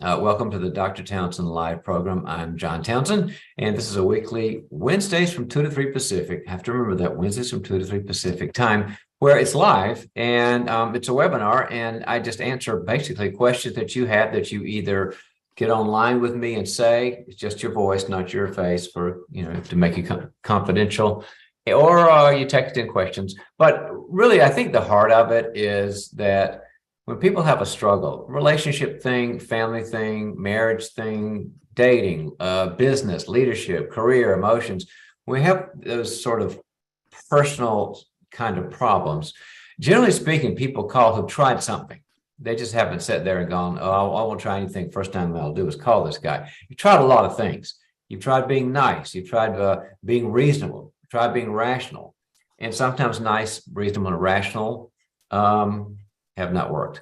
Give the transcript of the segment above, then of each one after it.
Welcome to the Dr. Townsend Live program. I'm John Townsend, and this is a weekly Wednesdays from 2 to 3 Pacific. Have to remember that Wednesdays from 2 to 3 Pacific time, where it's live and it's a webinar, and I just answer basically questions that you have that you either get online with me and say, it's just your voice, not your face, for to make you confidential, or you text in questions. But really, I think the heart of it is that when people have a struggle, relationship thing, family thing, marriage thing, dating, business, leadership, career, emotions, we have those sort of personal kind of problems. Generally speaking, people call who've tried something. They just haven't sat there and gone, oh, I won't try anything. First time I'll do is call this guy. You've tried a lot of things. You've tried being nice. You've tried being reasonable. You've tried being rational. And sometimes nice, reasonable, and rational have not worked.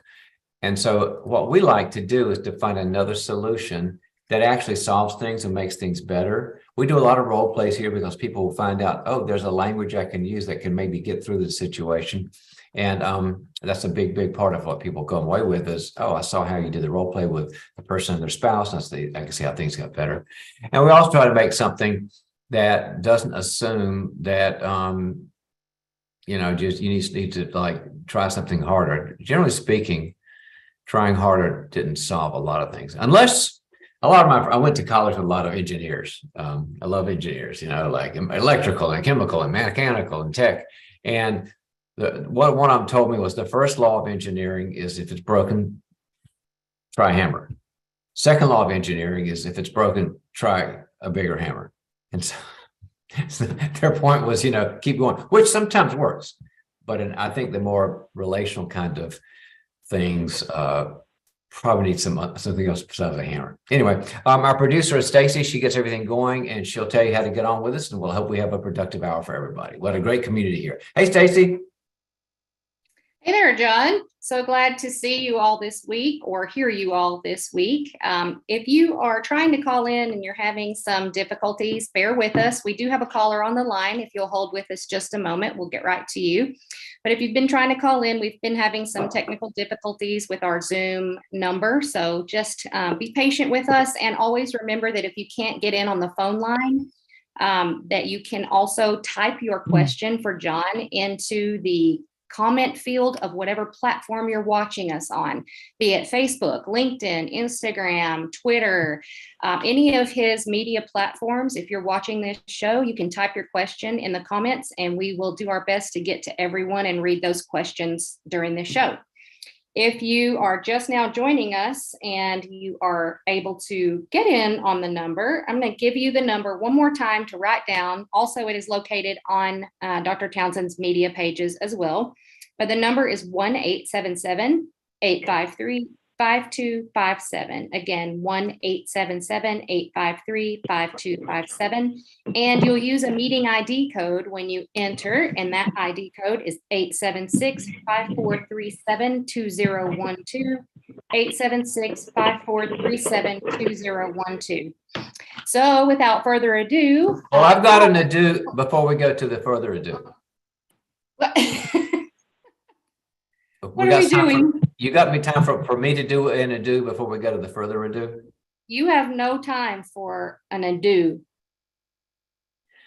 And so what we like to do is to find another solution that actually solves things and makes things better. We do a lot of role plays here because people will find out, oh, there's a language I can use that can maybe get through the situation. And that's a big part of what people come away with is, oh, I saw how you did the role play with the person and their spouse. And I can see how things got better. And we also try to make something that doesn't assume that just you need to like try something harder. Generally speaking, trying harder didn't solve a lot of things, unless I went to college with a lot of engineers. I love engineers, like electrical and chemical and mechanical and tech. And what one of them told me was the first law of engineering is if it's broken, try a hammer. Second law of engineering is if it's broken, try a bigger hammer. And so their point was, keep going, which sometimes works. But I think the more relational kind of things probably need something else besides a hammer. Anyway, our producer is Stacy. She gets everything going, and she'll tell you how to get on with us, and we'll hope we have a productive hour for everybody. What a great community here. Hey, Stacy. Hey there, John. So glad to see you all this week or hear you all this week. If you are trying to call in and you're having some difficulties, bear with us. We do have a caller on the line. If you'll hold with us just a moment, we'll get right to you. But if you've been trying to call in, we've been having some technical difficulties with our Zoom number. So just be patient with us, and always remember that if you can't get in on the phone line, that you can also type your question for John into the comment field of whatever platform you're watching us on, be it Facebook, LinkedIn, Instagram, Twitter, any of his media platforms. If you're watching this show, you can type your question in the comments, and we will do our best to get to everyone and read those questions during the show. If you are just now joining us and you are able to get in on the number, I'm going to give you the number one more time to write down. Also, it is located on Dr. Townsend's media pages as well. But the number is 1-877-853-5257. Again, 1-877-853-5257. And you'll use a meeting ID code when you enter, and that ID code is 876-5437-2012. 876-5437-2012. So without further ado. Well, I've got an ado before we go to the further ado. What are we doing? You got me time for me to do an ado before we go to the further ado? You have no time for an ado.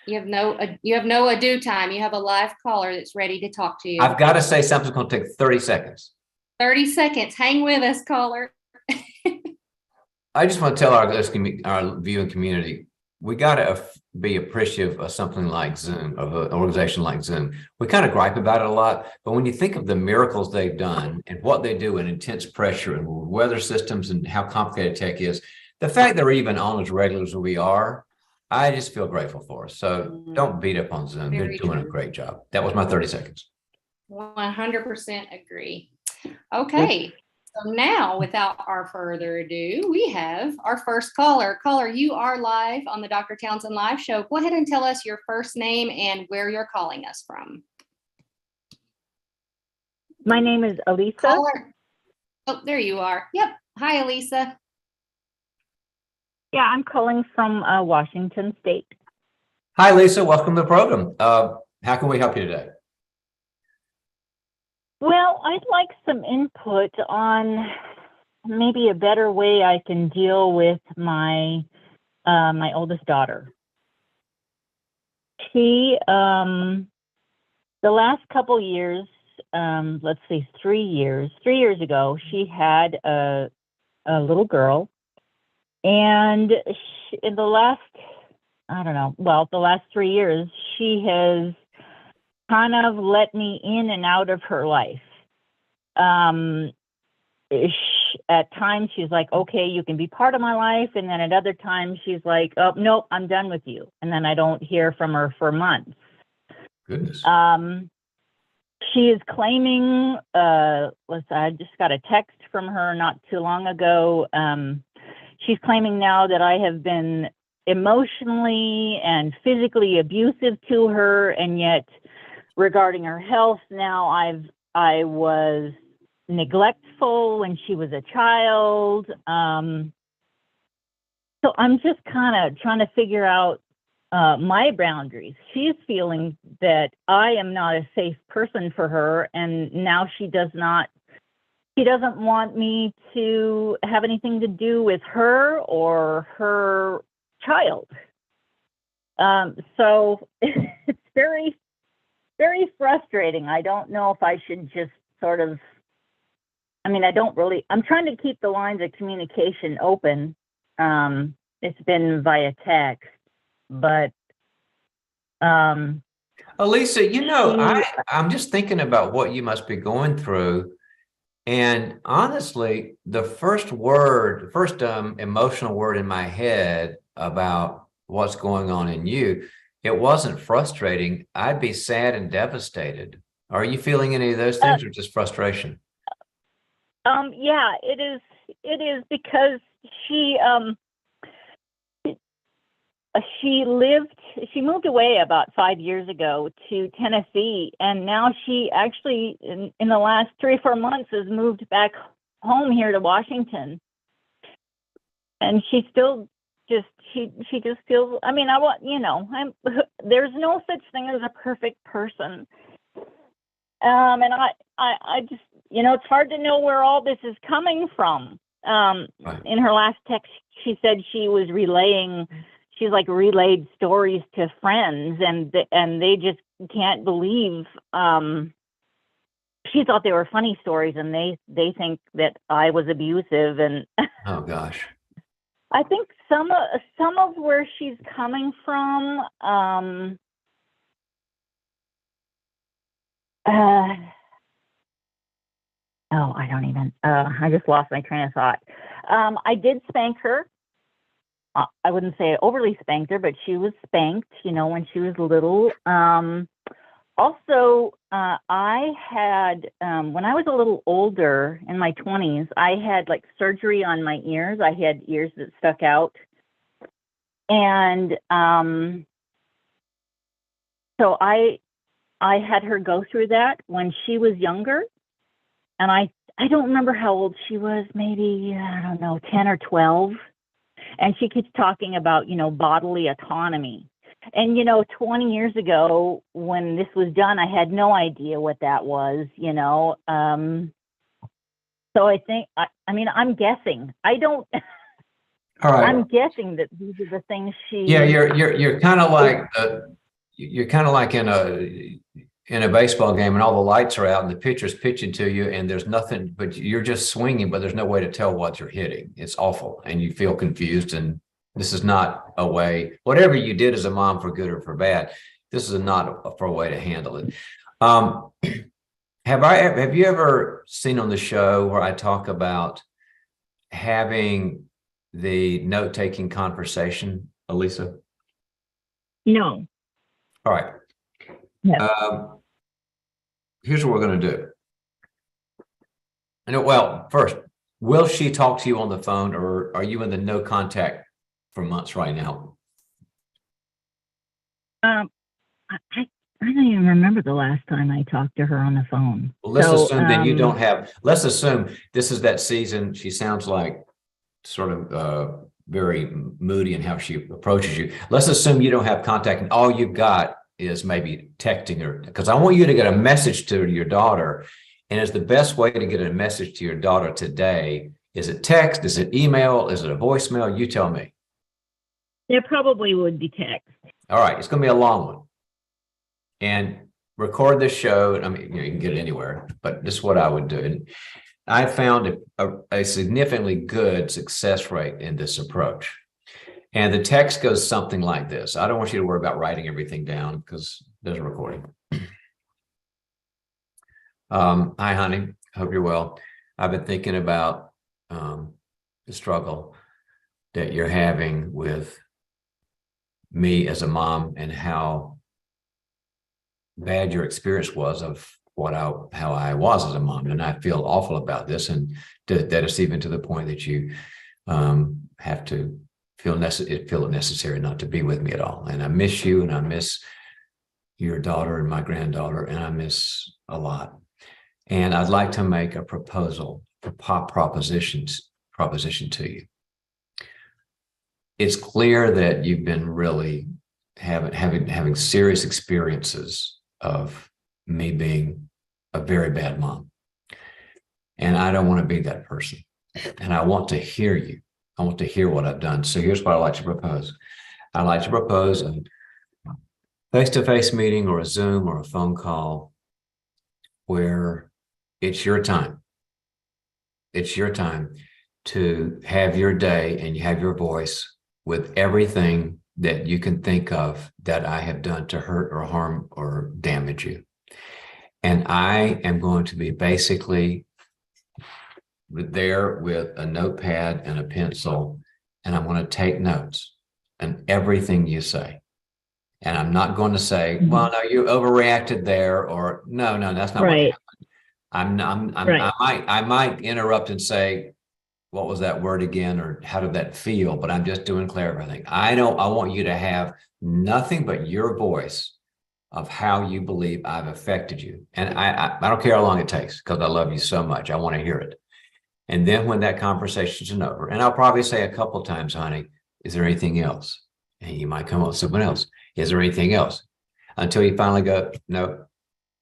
You have no ado time. You have a live caller that's ready to talk to you. I've got to say something's going to take 30 seconds. 30 seconds. Hang with us, caller. I just want to tell our viewing community, we got to be appreciative of something like Zoom, of an organization like Zoom. We kind of gripe about it a lot, but when you think of the miracles they've done and what they do in intense pressure and weather systems and how complicated tech is, the fact that we're even on as regular as we are, I just feel grateful for us. So don't beat up on Zoom. They're doing a great job. That was my 30 seconds. 100% agree. Okay. So now, without our further ado, we have our first caller. Caller, you are live on the Dr. Townsend Live Show. Go ahead and tell us your first name and where you're calling us from. My name is Elisa. Caller. Oh, there you are. Yep. Hi, Elisa. Yeah, I'm calling from Washington State. Hi, Lisa. Welcome to the program. How can we help you today? Well, I'd like some input on maybe a better way I can deal with my my oldest daughter. She the last couple years, let's say 3 years ago, she had a little girl, and in the last, I don't know, well, the last 3 years, she has kind of let me in and out of her life. At times she's like, okay, you can be part of my life. And then at other times she's like, oh, nope, I'm done with you. And then I don't hear from her for months. Goodness. She is claiming, I just got a text from her not too long ago. She's claiming now that I have been emotionally and physically abusive to her. And yet regarding her health now, I was neglectful when she was a child. So I'm just kind of trying to figure out my boundaries. She's feeling that I am not a safe person for her, and now she doesn't want me to have anything to do with her or her child. So it's very, very frustrating. I don't know if I should just sort of, I'm trying to keep the lines of communication open. It's been via text, but Elisa, I'm just thinking about what you must be going through. And honestly, the first emotional word in my head about what's going on in you, it wasn't frustrating. I'd be sad and devastated. Are you feeling any of those things or just frustration? Yeah, it is. It is because she moved away about 5 years ago to Tennessee, and now she actually in the last 3 or 4 months has moved back home here to Washington. And she still just she just feels, there's no such thing as a perfect person. And I just, it's hard to know where all this is coming from. Right. In her last text, she said she's relayed stories to friends, and they just can't believe. She thought they were funny stories, and they think that I was abusive. And oh gosh, I think some of where she's coming from. I don't even. I just lost my train of thought. I did spank her. I wouldn't say I overly spanked her, but she was spanked, when she was little. Also, I had, when I was a little older, in my 20s, I had like surgery on my ears. I had ears that stuck out. And so I had her go through that when she was younger. And I don't remember how old she was, maybe, 10 or 12. And she keeps talking about, bodily autonomy. And, 20 years ago, when this was done, I had no idea what that was, So I think, I'm guessing. I don't. All right. I'm guessing that these are the things she. Yeah, you're kind of like in a baseball game, and all the lights are out and the pitcher's pitching to you and there's nothing, but you're just swinging, but there's no way to tell what you're hitting. It's awful. And you feel confused. And this is not a way, whatever you did as a mom, for good or for bad, this is not a way to handle it. Have you ever seen on the show where I talk about having the note-taking conversation, Elisa? No. All right. No. Here's what we're going to do. Well, first, will she talk to you on the phone, or are you in the no contact for months right now? I don't even remember the last time I talked to her on the phone. Well, let's assume that you don't have. Let's assume this is that season. She sounds like sort of very moody in how she approaches you. Let's assume you don't have contact, and all you've got is maybe texting her, because I want you to get a message to your daughter. And it's the best way to get a message to your daughter today Is it text? Is it email? Is it a voicemail? You tell me. It probably would be text. All right, it's going to be a long one. And record this show. I mean, you can get it anywhere, but this is what I would do. And I found a significantly good success rate in this approach. And the text goes something like this. I don't want you to worry about writing everything down because there's a recording. Hi, honey. Hope you're well. I've been thinking about the struggle that you're having with me as a mom and how bad your experience was of how I was as a mom. And I feel awful about this, and that it's even to the point that you have to feel it necessary not to be with me at all. And I miss you, and I miss your daughter and my granddaughter, and I miss a lot. And I'd like to make a proposition to you. It's clear that you've been really having serious experiences of me being a very bad mom. And I don't want to be that person. And I want to hear you. I want to hear what I've done. So here's what I'd like to propose. I'd like to propose a face-to-face meeting or a Zoom or a phone call where it's your time. It's your time to have your day and you have your voice with everything that you can think of that I have done to hurt or harm or damage you. And I am going to be basically there with a notepad and a pencil, and I'm going to take notes on everything you say. And I'm not going to say, well, no, you overreacted there, or no, that's not right. what happened. Right. I might interrupt and say, what was that word again? Or how did that feel? But I'm just doing clarifying. I want you to have nothing but your voice of how you believe I've affected you. And I don't care how long it takes, because I love you so much. I want to hear it. And then when that conversation's over, and I'll probably say a couple of times, honey, is there anything else? And you might come up with something else. Is there anything else? Until you finally go, no,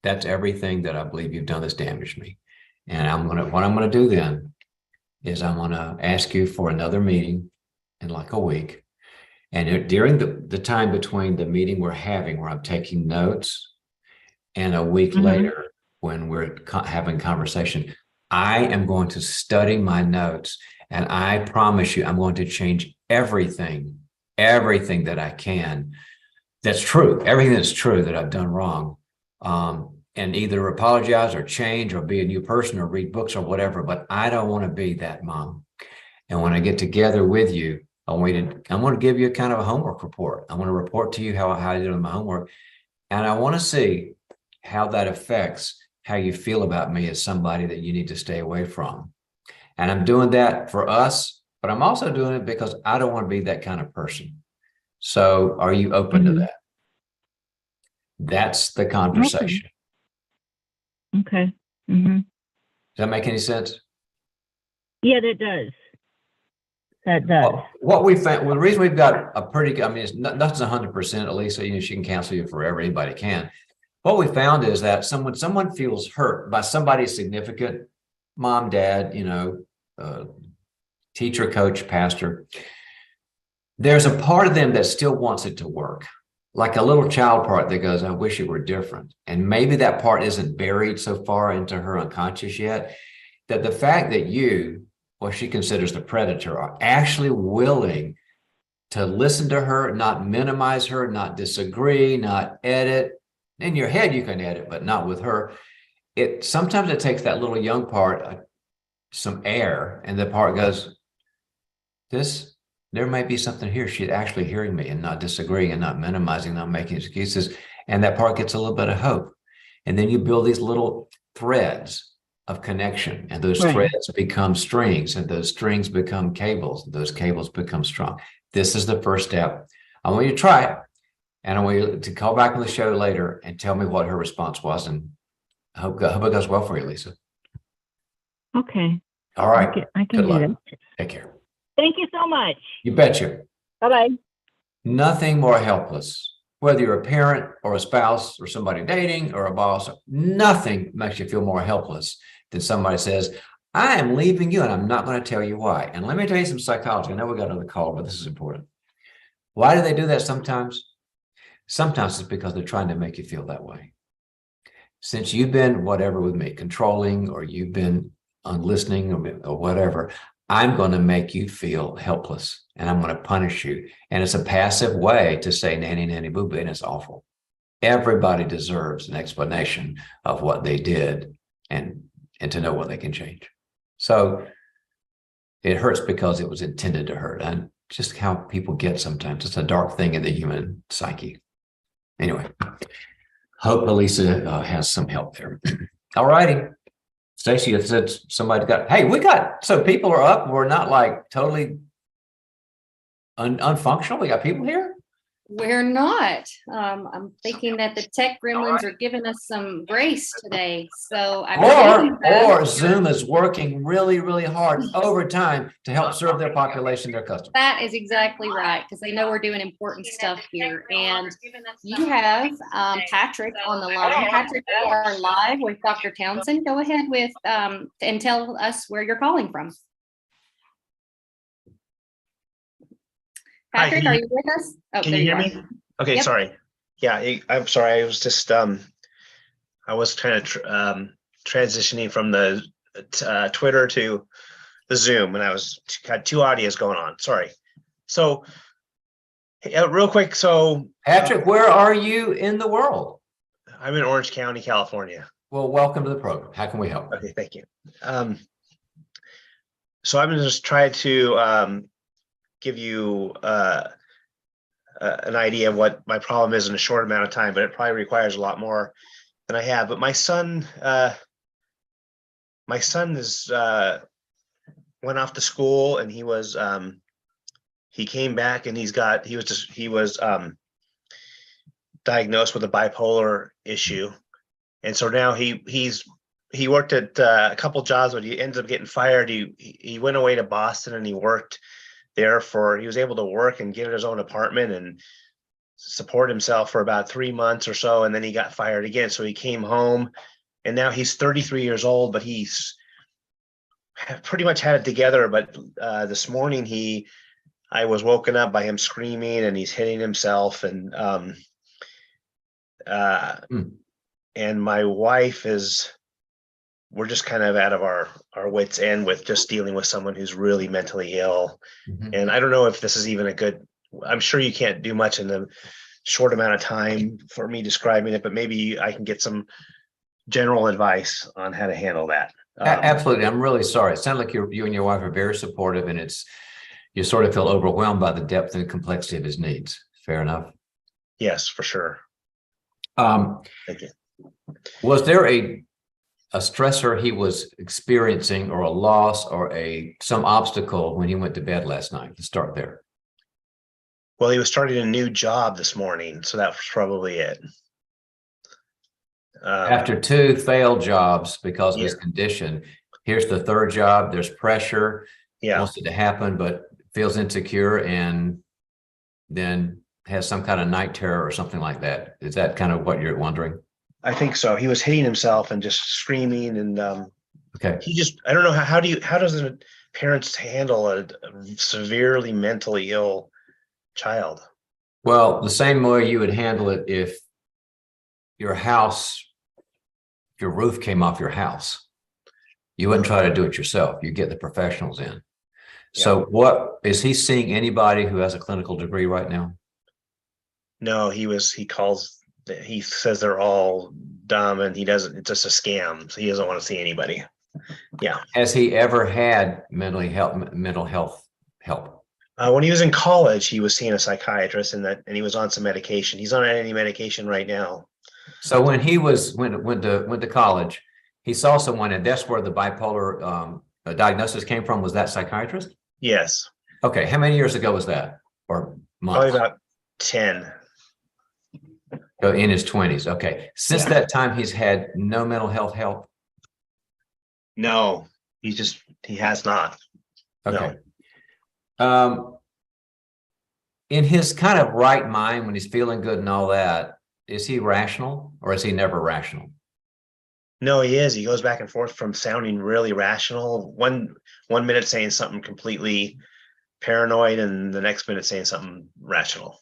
that's everything that I believe you've done that's damaged me. And what I'm going to do then is I'm going to ask you for another meeting in like a week. And during the time between the meeting we're having, where I'm taking notes, and a week later when we're having conversation, I am going to study my notes, and I promise you, I'm going to change everything that I can. That's true. Everything that's true that I've done wrong, and either apologize or change or be a new person or read books or whatever. But I don't want to be that mom. And when I get together with you, I'm going to give you a kind of a homework report. I want to report to you how I did on my homework, and I want to see how that affects how you feel about me as somebody that you need to stay away from. And I'm doing that for us, but I'm also doing it because I don't want to be that kind of person. So are you open to that? That's the conversation. Okay. Does that make any sense? Yeah, that does. That does. Well, what we found, the reason we've got a pretty, it's nothing's 100%, Elisa, she can cancel you forever, anybody can. What we found is that someone feels hurt by somebody significant, mom, dad, teacher, coach, pastor, there's a part of them that still wants it to work. Like a little child part that goes, I wish it were different. And maybe that part isn't buried so far into her unconscious yet, that the fact that you, what she considers the predator, are actually willing to listen to her, not minimize her, not disagree, not edit. In your head, you can edit, but not with her. Sometimes it takes that little young part, some air, and the part goes, there might be something here. She's actually hearing me and not disagreeing and not minimizing, not making excuses. And that part gets a little bit of hope. And then you build these little threads of connection, and those threads become strings, and those strings become cables. And those cables become strong. This is the first step. I want you to try it. And I want you to call back on the show later and tell me what her response was. And I hope it goes well for you, Lisa. Okay. All right. I can do it. Take care. Thank you so much. You betcha. Bye-bye. Nothing more helpless, whether you're a parent or a spouse or somebody dating or a boss, nothing makes you feel more helpless than somebody says, I am leaving you, and I'm not going to tell you why. And let me tell you some psychology. I know we got another call, but this is important. Why do they do that sometimes? Sometimes it's because they're trying to make you feel that way. Since you've been whatever with me, controlling, or you've been unlistening, or whatever, I'm going to make you feel helpless, and I'm going to punish you. And it's a passive way to say nanny, nanny, boo boo, and it's awful. Everybody deserves an explanation of what they did and to know what they can change. So it hurts because it was intended to hurt, and just how people get sometimes. It's a dark thing in the human psyche. Anyway, hope Elisa has some help there. All righty. Stacy said somebody so people are up. We're not like totally unfunctional. We got people here. We're not. I'm thinking that the tech gremlins are giving us some grace today. So or Zoom is working really, really hard overtime to help serve their population, their customers. That is exactly right, because they know we're doing important stuff here. And you have Patrick on the line. Patrick, you are live with Dr. Townsend. Go ahead with and tell us where you're calling from. Patrick, are you with us? Oh, can you hear me? Okay, yep. Sorry. Yeah, I'm sorry. I was just I was kind of transitioning from the Twitter to the Zoom, and I had two audios going on. Sorry. So, real quick. So, Patrick, where are you in the world? I'm in Orange County, California. Well, welcome to the program. How can we help? Okay, thank you. So I'm going to just try to give you an idea of what my problem is in a short amount of time, but it probably requires a lot more than I have. But my son is went off to school, and he was he came back, and he was diagnosed with a bipolar issue, and so now he worked at a couple jobs, but he ended up getting fired. He went away to Boston, and he worked there he was able to work and get his own apartment and support himself for about 3 months or so. And then he got fired again. So he came home, and now he's 33 years old, but he's pretty much had it together. But this morning I was woken up by him screaming, and he's hitting himself. And and my wife we're just kind of out of our wits end with just dealing with someone who's really mentally ill. Mm-hmm. And I don't know if this is even I'm sure you can't do much in the short amount of time for me describing it, but maybe I can get some general advice on how to handle that. Absolutely. I'm really sorry. It sounds like you and your wife are very supportive, and you sort of feel overwhelmed by the depth and complexity of his needs. Fair enough. Yes, for sure. Thank you. Was there a stressor he was experiencing, or a loss, or some obstacle when he went to bed last night? Let's start there. Well, he was starting a new job this morning, so that's probably it. After 2 failed jobs because of his condition, here's the 3rd job. There's pressure. Wants it to happen, but feels insecure, and then has some kind of night terror or something like that. Is that kind of what you're wondering? I think so. He was hitting himself and just screaming, and okay. I don't know how does a parents handle a severely mentally ill child? Well, the same way you would handle it if your roof came off your house. You wouldn't try to do it yourself. You get the professionals in. Yeah. So what is he seeing anybody who has a clinical degree right now? No, he says they're all dumb, and it's just a scam. So he doesn't want to see anybody. Yeah. Has he ever had mental health help? When he was in college, he was seeing a psychiatrist, and he was on some medication. He's on any medication right now. So when he went to college, he saw someone, and that's where the bipolar diagnosis came from. Was that psychiatrist? Yes. Okay. How many years ago was that? Or months? Probably about 10. In his 20s. Okay. Since that time, he's had no mental health help? No, he has not. Okay. No. In his kind of right mind, when he's feeling good and all that, is he rational, or is he never rational? No, he is. He goes back and forth from sounding really rational. One minute saying something completely paranoid, and the next minute saying something rational.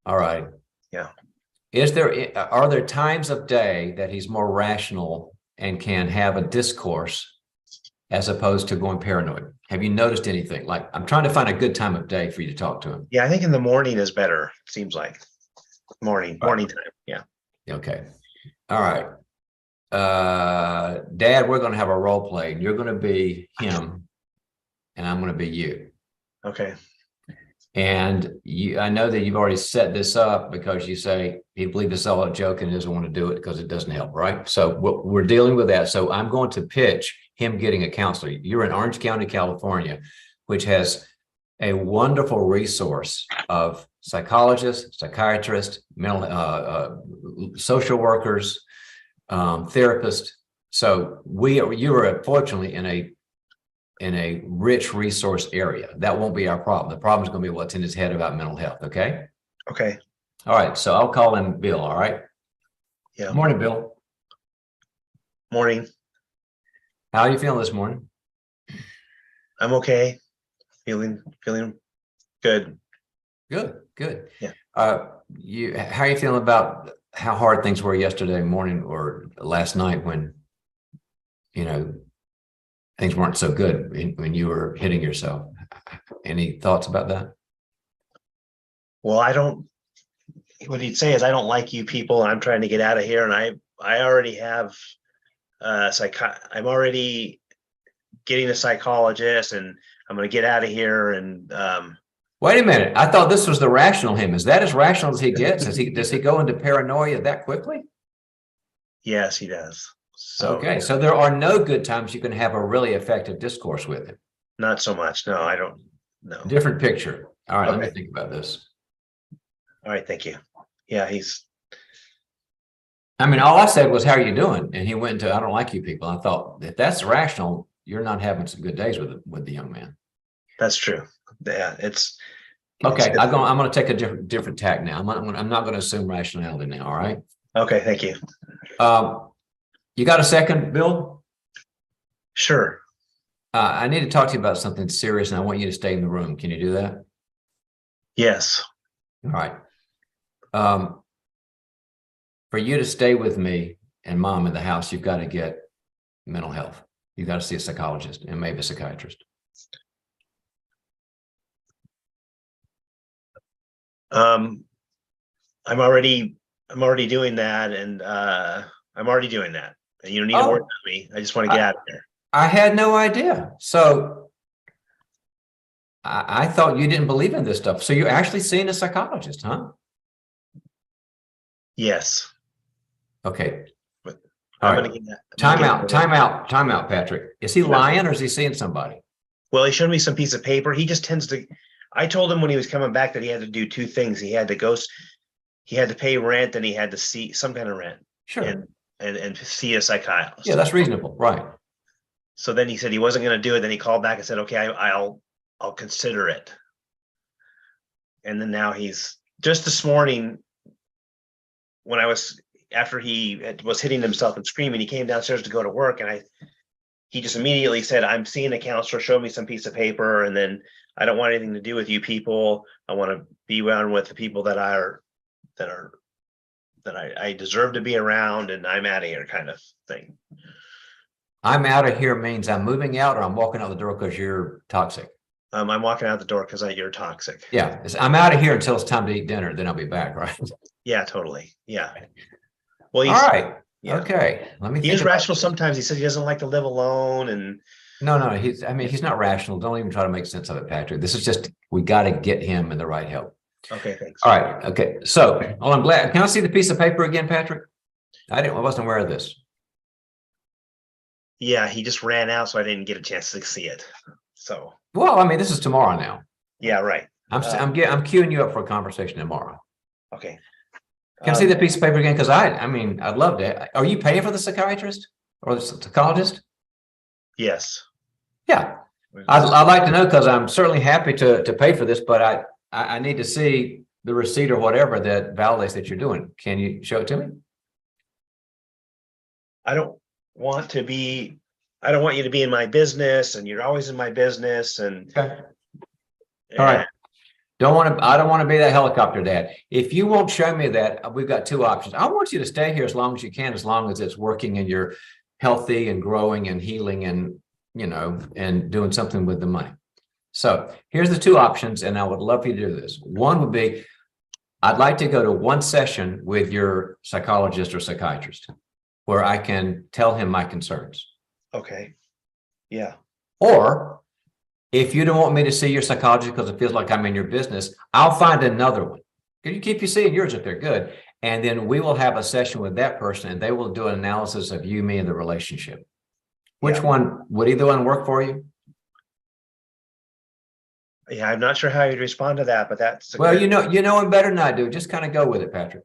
All right. Yeah. Are there times of day that he's more rational and can have a discourse as opposed to going paranoid? Have you noticed anything? Like, I'm trying to find a good time of day for you to talk to him. Yeah, I think in the morning is better. Seems like morning time. Yeah. Okay. All right. Dad, we're going to have a role play. You're going to be him and I'm going to be you. Okay. And I know that you've already set this up because you say he believes it's all a joke and doesn't want to do it because it doesn't help, right? So we're dealing with that. So I'm going to pitch him getting a counselor. You're in Orange County, California, which has a wonderful resource of psychologists, psychiatrists, social workers, therapists. So you are fortunately in a rich resource area. That won't be our problem. The problem is going to be what's in his head about mental health. Okay. Okay. All right. So I'll call him Bill. All right. Yeah. Morning, Bill. Morning. How are you feeling this morning? I'm okay. Feeling good. Good. Yeah. How are you feeling about how hard things were yesterday morning or last night when, things weren't so good when you were hitting yourself? Any thoughts about that? Well, what he'd say is, I don't like you people, and I'm trying to get out of here. And I already have I'm already getting a psychologist, and I'm going to get out of here. And wait a minute. I thought this was the rational him. Is that as rational as he gets? Does he go into paranoia that quickly? yes, he does. So okay. So there are no good times you can have a really effective discourse with him. not so much. No, I don't. No. Different picture. All right. Okay. Let me think about this. All right. Thank you. Yeah, all I said was, how are you doing? And he went into, I don't like you people. I thought, if that's rational, you're not having some good days with the young man. that's true. Yeah, Okay. I'm going to take a different tack now. I'm not going to assume rationality now. All right. okay. Thank you. You got a second, Bill? Sure. I need to talk to you about something serious, and I want you to stay in the room. Can you do that? Yes. All right. For you to stay with me and Mom in the house, you've got to get mental health. You've got to see a psychologist and maybe a psychiatrist. I'm already doing that, and I'm already doing that. And you don't need to worry about me. I just want to get out of here. I had no idea. So I thought you didn't believe in this stuff. So you're actually seeing a psychologist, huh? Yes. Okay. But All I'm right. gonna get that. Time out, Patrick. Is he lying or is he seeing somebody? Well, he showed me some piece of paper. He just tends to. I told him when he was coming back that he had to do two things. He had to pay rent, and he had to see some kind of rent. Sure. And see a psychiatrist. Yeah, that's reasonable. Right. So then he said he wasn't going to do it. Then he called back and said, "Okay, I'll consider it." And then now he's just this morning when after he was hitting himself and screaming, he came downstairs to go to work, and he just immediately said, "I'm seeing a counselor. Show me some piece of paper, and then I don't want anything to do with you people. I want to be around with the people that I deserve to be around, and I'm out of here," kind of thing. I'm out of here means I'm moving out, or I'm walking out the door because you're toxic. I'm walking out the door because you're toxic. Yeah, I'm out of here until it's time to eat dinner. Then I'll be back, right? Yeah, totally. Yeah. Well, all right. Yeah. Okay. Let me. He is rational sometimes. He says he doesn't like to live alone, and no. He's not rational. Don't even try to make sense of it, Patrick. This is just, we got to get him in the right help. Okay, thanks. All right. Okay. So, well, I'm glad. Can I see the piece of paper again, Patrick? I wasn't aware of this. Yeah, he just ran out, so I didn't get a chance to see it. So. Well, this is tomorrow now. Yeah, right. I'm queuing you up for a conversation tomorrow. Okay. Can I see the piece of paper again? Because I'd love to. Are you paying for the psychiatrist or the psychologist? Yes. Yeah. I'd like to know, because I'm certainly happy to pay for this, but I need to see the receipt or whatever that validates that you're doing. Can you show it to me? I don't want to be, I don't want you to be in my business and you're always in my business and. Okay. All right. I don't want to be that helicopter dad. If you won't show me that, we've got two options. I want you to stay here as long as you can, as long as it's working and you're healthy and growing and healing and, and doing something with the money. So here's the two options, and I would love you to do this. One would be, I'd like to go to one session with your psychologist or psychiatrist where I can tell him my concerns. Okay. Yeah. Or if you don't want me to see your psychologist because it feels like I'm in your business, I'll find another one. You keep seeing yours if they're good. And then we will have a session with that person and they will do an analysis of you, me, and the relationship. Which one, would either one work for you? Yeah, I'm not sure how you'd respond to that, but that's well, you know him better than I do. Just kind of go with it, Patrick.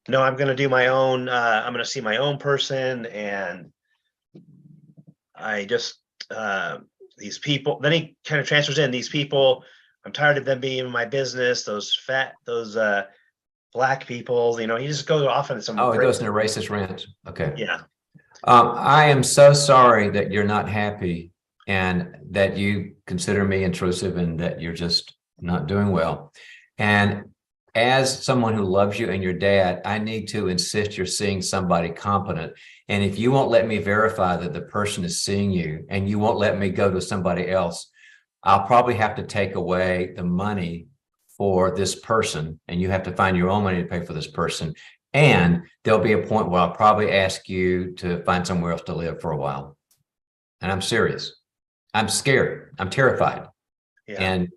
No, I'm going to do my own. I'm going to see my own person, and I just these people. Then he kind of transfers in these people. I'm tired of them being in my business. Those black people. He just goes off into some. Oh, he goes into racist rant. Okay. Yeah. I am so sorry that you're not happy and that you consider me intrusive and that you're just not doing well. And as someone who loves you and your dad, I need to insist you're seeing somebody competent. And if you won't let me verify that the person is seeing you and you won't let me go to somebody else, I'll probably have to take away the money for this person, and you have to find your own money to pay for this person. And there'll be a point where I'll probably ask you to find somewhere else to live for a while. And I'm serious. I'm scared. I'm terrified. Yeah. And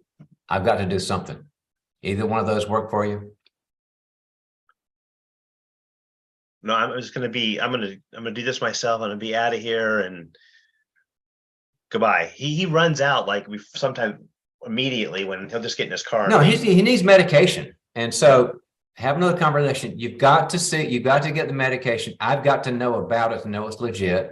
I've got to do something. Either one of those work for you? No, I'm just going to I'm going to do this myself. I'm going to be out of here and goodbye. He runs out like we sometimes immediately when he'll just get in his car. No, he needs medication. And so have another conversation. You've got to get the medication. I've got to know about it to know it's legit.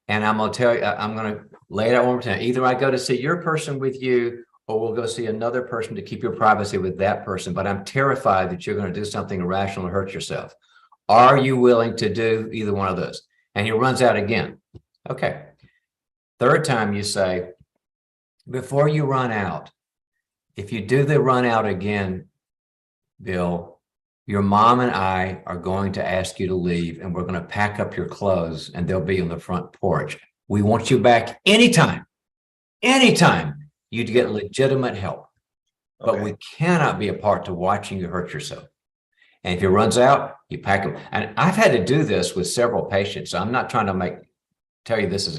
And I'm going to tell you, I'm going to lay it out one more time. Either I go to see your person with you, or we'll go see another person to keep your privacy with that person. But I'm terrified that you're going to do something irrational and hurt yourself. Are you willing to do either one of those? And he runs out again. Okay. Third time you say, before you run out, if you do the run out again, Bill, your mom and I are going to ask you to leave, and we're going to pack up your clothes and they'll be on the front porch. We want you back anytime you get legitimate help. But we cannot be a part to watching you hurt yourself. And if he runs out, you pack him. And I've had to do this with several patients. So I'm not trying to tell you this is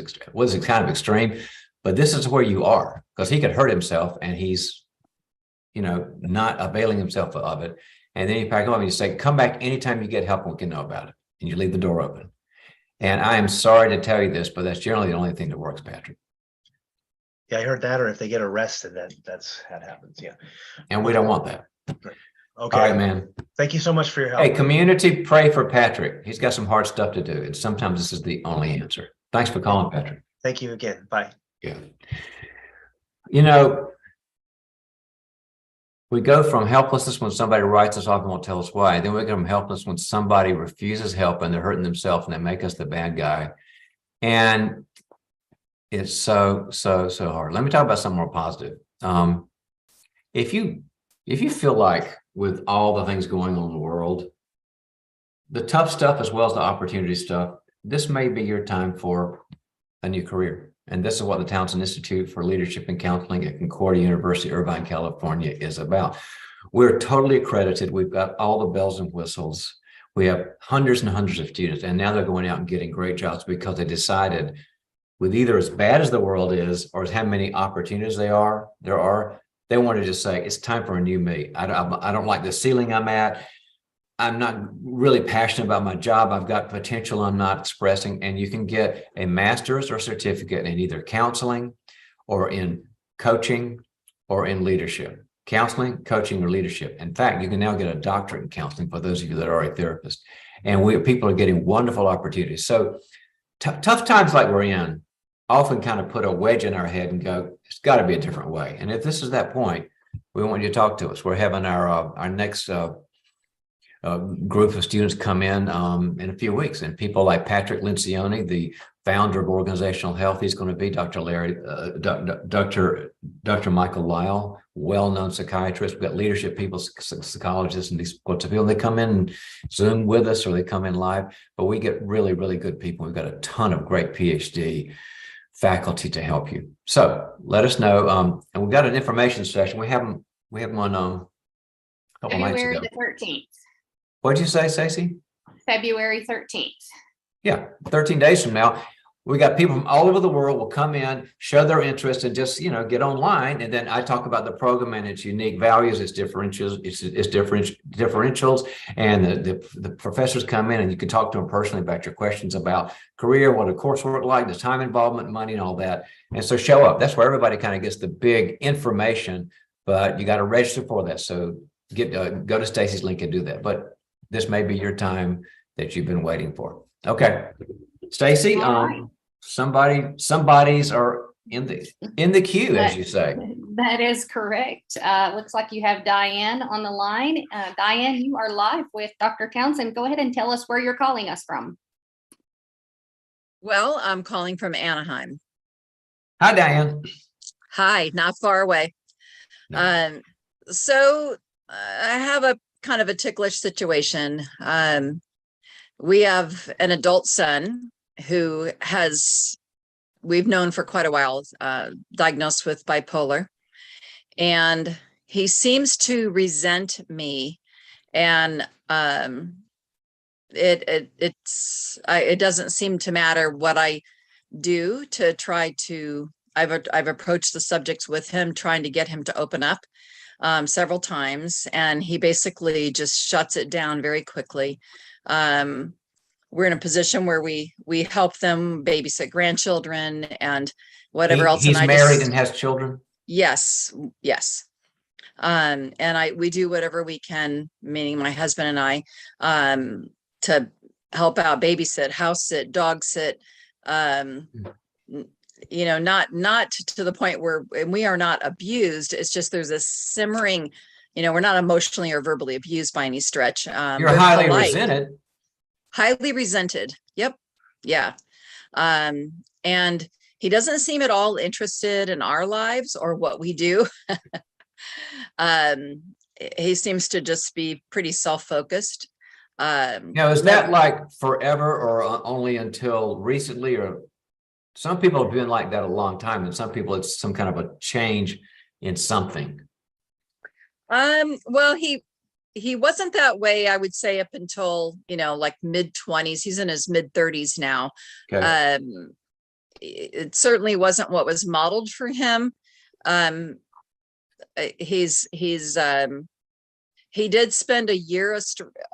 kind of extreme, but this is where you are, because he could hurt himself and he's, not availing himself of it. And then you pack him up and you say, come back anytime you get help and we can know about it. And you leave the door open. And I am sorry to tell you this, but that's generally the only thing that works, Patrick. Yeah, I heard that. Or if they get arrested, that's how it happens. Yeah. And we don't want that. Okay. All right, man. Thank you so much for your help. Hey, community, pray for Patrick. He's got some hard stuff to do. And sometimes this is the only answer. Thanks for calling, Patrick. Thank you again. Bye. Yeah. We go from helplessness when somebody writes us off and won't tell us why. Then we go from helplessness when somebody refuses help and they're hurting themselves and they make us the bad guy. And it's so hard. Let me talk about something more positive. If you feel like with all the things going on in the world, the tough stuff as well as the opportunity stuff, this may be your time for a new career. And this is what the Townsend Institute for Leadership and Counseling at Concordia University, Irvine, California is about. We're totally accredited. We've got all the bells and whistles. We have hundreds and hundreds of students, and now they're going out and getting great jobs because they decided, with either as bad as the world is or as how many opportunities there are, they want to just say, it's time for a new me. I don't like the ceiling I'm at. I'm not really passionate about my job. I've got potential I'm not expressing. And you can get a master's or certificate in either counseling or in coaching or in leadership. Counseling, coaching, or leadership. In fact, you can now get a doctorate in counseling for those of you that are a therapist. And people are getting wonderful opportunities. So tough times like we're in often kind of put a wedge in our head and go, it's got to be a different way. And if this is that point, we want you to talk to us. We're having our next group of students come in a few weeks, and people like Patrick Lencioni, the founder of Organizational Health, he's going to be Dr. Michael Lyle, well-known psychiatrist. We've got leadership people, psychologists, and these sorts of people. They come in and Zoom with us, or they come in live, but we get really, really good people. We've got a ton of great PhD faculty to help you. So let us know. And we've got an information session. We have them on a couple nights February ago. the 13th. What'd you say, Stacey? February 13th. Yeah, 13 days from now. We got people from all over the world will come in, show their interest, and just, get online. And then I talk about the program and its unique values, its differentials, differentials. And the professors come in, and you can talk to them personally about your questions about career, what a coursework like, the time involvement, money, and all that. And so show up. That's where everybody kind of gets the big information, but you got to register for that. So go to Stacey's link and do that. But this may be your time that you've been waiting for. Okay, Stacey, All right. somebody's are in the queue, as you say. That is correct. Looks like you have Diane on the line. Diane, you are live with Dr. Townsend. Go ahead and tell us where you're calling us from. Well, I'm calling from Anaheim. Hi, Diane. Hi, not far away. No. So I have a kind of a ticklish situation. We have an adult son who we've known for quite a while, diagnosed with bipolar, and he seems to resent me, and it doesn't seem to matter what I do to try to. I've approached the subjects with him, trying to get him to open up several times, and he basically just shuts it down very quickly. We're in a position where we help them babysit grandchildren and whatever else. He's married and has children. Yes. And we do whatever we can, meaning my husband and I, to help out, babysit, house sit, dog sit, not to the point where, and we are not abused. It's just, there's a simmering, we're not emotionally or verbally abused by any stretch. You're highly resented. Highly resented. Yep. Yeah. And he doesn't seem at all interested in our lives or what we do. He seems to just be pretty self-focused. Now, is that like forever or only until recently? Or some people have been like that a long time, and some people it's some kind of a change in something. Well, he wasn't that way, I would say, up until, like mid-20s. He's in his mid-30s now. Okay. It certainly wasn't what was modeled for him. He did spend a year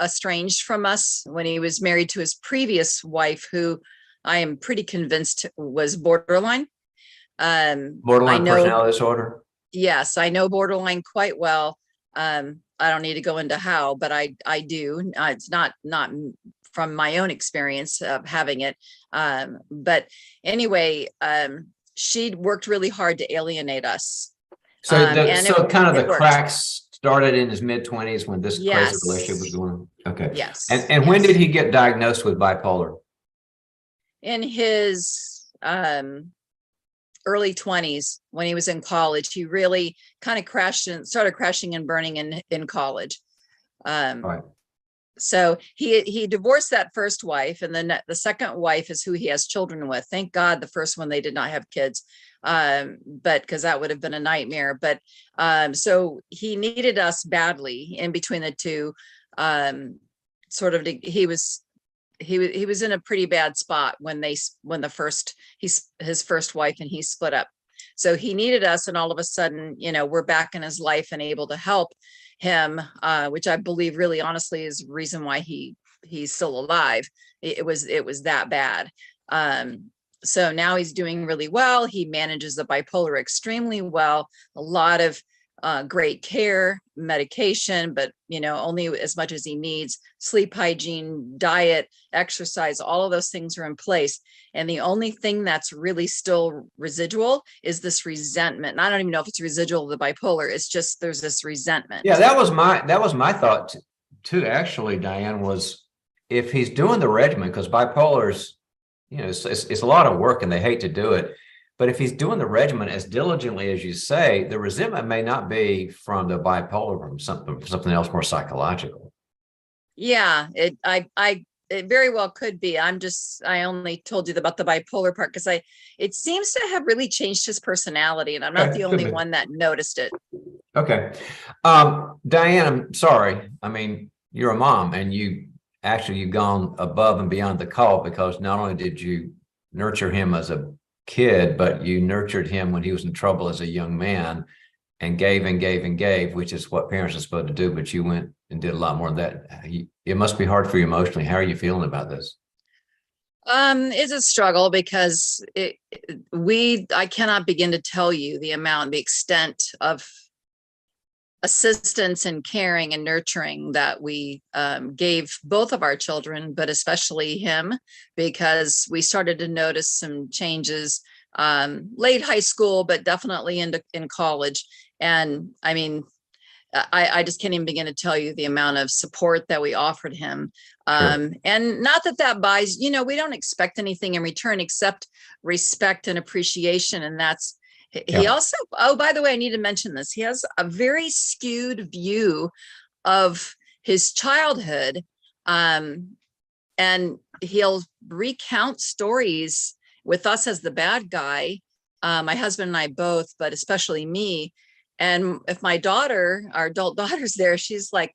estranged from us when he was married to his previous wife, who I am pretty convinced was borderline. Borderline personality disorder. Yes, I know borderline quite well. I don't need to go into how, but I do. It's not from my own experience of having it. But anyway, she worked really hard to alienate us. So the cracks started in his mid-20s when this crazy relationship was going on. Okay. Yes. And when did he get diagnosed with bipolar? In his early 20s, when he was in college. He really kind of started crashing and burning in college. Right. So he divorced that first wife, and then the second wife is who he has children with. Thank God the first one, they did not have kids, but because that would have been a nightmare. But so he needed us badly in between the two. He was in a pretty bad spot when his first wife and he split up. So he needed us, and all of a sudden, we're back in his life and able to help him, which I believe really honestly is the reason why he's still alive. It was that bad. So now he's doing really well. He manages the bipolar extremely well. A lot of great care, medication, but only as much as he needs. Sleep hygiene, diet, exercise, all of those things are in place. And the only thing that's really still residual is this resentment. And I don't even know if it's residual of the bipolar. It's just there's this resentment. Yeah, that was my thought too, actually, Diane, was if he's doing the regimen, because bipolar's, it's a lot of work and they hate to do it. But if he's doing the regimen as diligently as you say, the resentment may not be from the bipolar, from something else more psychological. Yeah, it very well could be. I only told you about the bipolar part because it seems to have really changed his personality, and I'm not the only one that noticed it. Okay. Diane, I'm sorry. I mean, you're a mom and you've gone above and beyond the call, because not only did you nurture him as a kid, but you nurtured him when he was in trouble as a young man, and gave and gave and gave, which is what parents are supposed to do. But you went and did a lot more than that. It must be hard for you emotionally. How are you feeling about this? It's a struggle because I cannot begin to tell you the extent of assistance and caring and nurturing that we gave both of our children, but especially him, because we started to notice some changes late high school, but definitely in college. And I mean, I just can't even begin to tell you the amount of support that we offered him. Sure. And not that buys, we don't expect anything in return except respect and appreciation. And that's, he also, oh, by the way, I need to mention this. He has a very skewed view of his childhood. And he'll recount stories with us as the bad guy, my husband and I both, but especially me. And if my daughter, our adult daughter's there, she's like,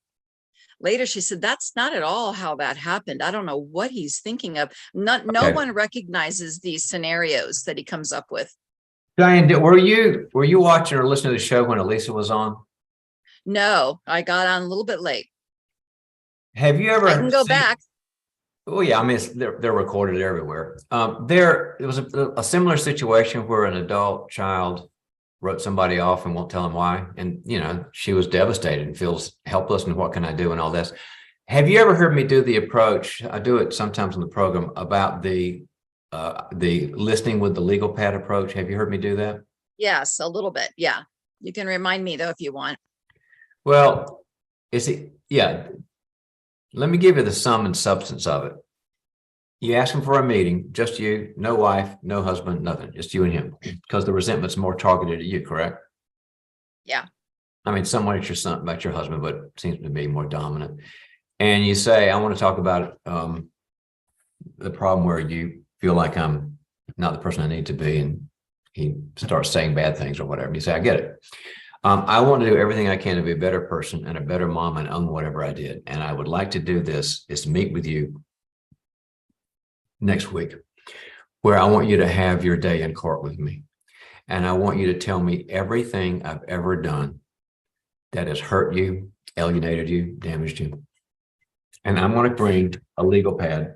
later she said, that's not at all how that happened. I don't know what he's thinking of. No one recognizes these scenarios that he comes up with. Diane, were you watching or listening to the show when Elisa was on? No, I got on a little bit late. Have you ever? I can go back. Oh yeah, I mean they're recorded everywhere. There was a similar situation where an adult child wrote somebody off and won't tell them why, and she was devastated and feels helpless and what can I do and all this. Have you ever heard me do the approach? I do it sometimes on the program about the listening with the legal pad approach. Have you heard me do that? Yes, a little bit. Yeah, you can remind me though if you want. Well, yeah. Let me give you the sum and substance of it. You ask him for a meeting, just you, no wife, no husband, nothing, just you and him, because the resentment's more targeted at you, correct? Yeah. I mean, somewhat at your son, about your husband, but it seems to be more dominant. And you say, I want to talk about the problem where you feel like I'm not the person I need to be, and he starts saying bad things or whatever. You say, I get it. I want to do everything I can to be a better person and a better mom and own whatever I did. And I would like to do this, is meet with you next week, where I want you to have your day in court with me. And I want you to tell me everything I've ever done that has hurt you, alienated you, damaged you. And I'm going to bring a legal pad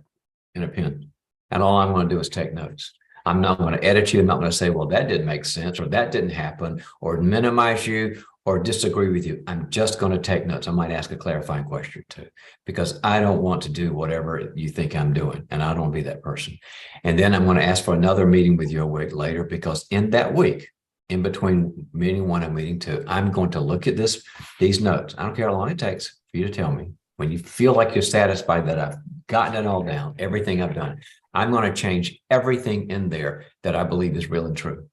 and a pen. And all I'm going to do is take notes. I'm not going to edit you. I'm not going to say, well, that didn't make sense, or that didn't happen, or minimize you, or disagree with you. I'm just going to take notes. I might ask a clarifying question too, because I don't want to do whatever you think I'm doing, and I don't want to be that person. And then I'm going to ask for another meeting with you a week later, because in that week, in between meeting one and meeting two, I'm going to look at these notes. I don't care how long it takes for you to tell me. When you feel like you're satisfied that I've gotten it all down, everything I've done, I'm going to change everything in there that I believe is real and true.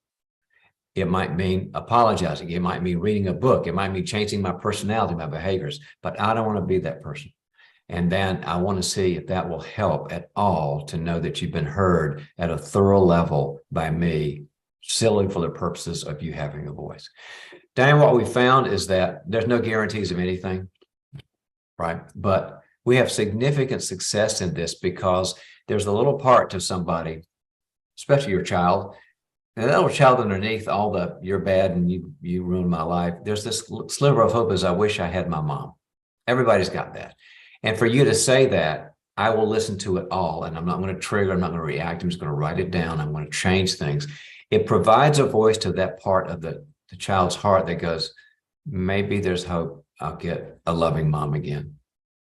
It might mean apologizing. It might mean reading a book. It might mean changing my personality, my behaviors, but I don't want to be that person. And then I want to see if that will help at all to know that you've been heard at a thorough level by me, solely for the purposes of you having a voice. Diane, what we found is that there's no guarantees of anything, right? But we have significant success in this because there's a little part to somebody, especially your child, and that little child underneath all the you're bad and you ruined my life. There's this sliver of hope, as I wish I had my mom. Everybody's got that. And for you to say that, I will listen to it all, and I'm not going to trigger, I'm not going to react, I'm just going to write it down, I'm going to change things. It provides a voice to that part of the child's heart that goes, maybe there's hope, I'll get a loving mom again.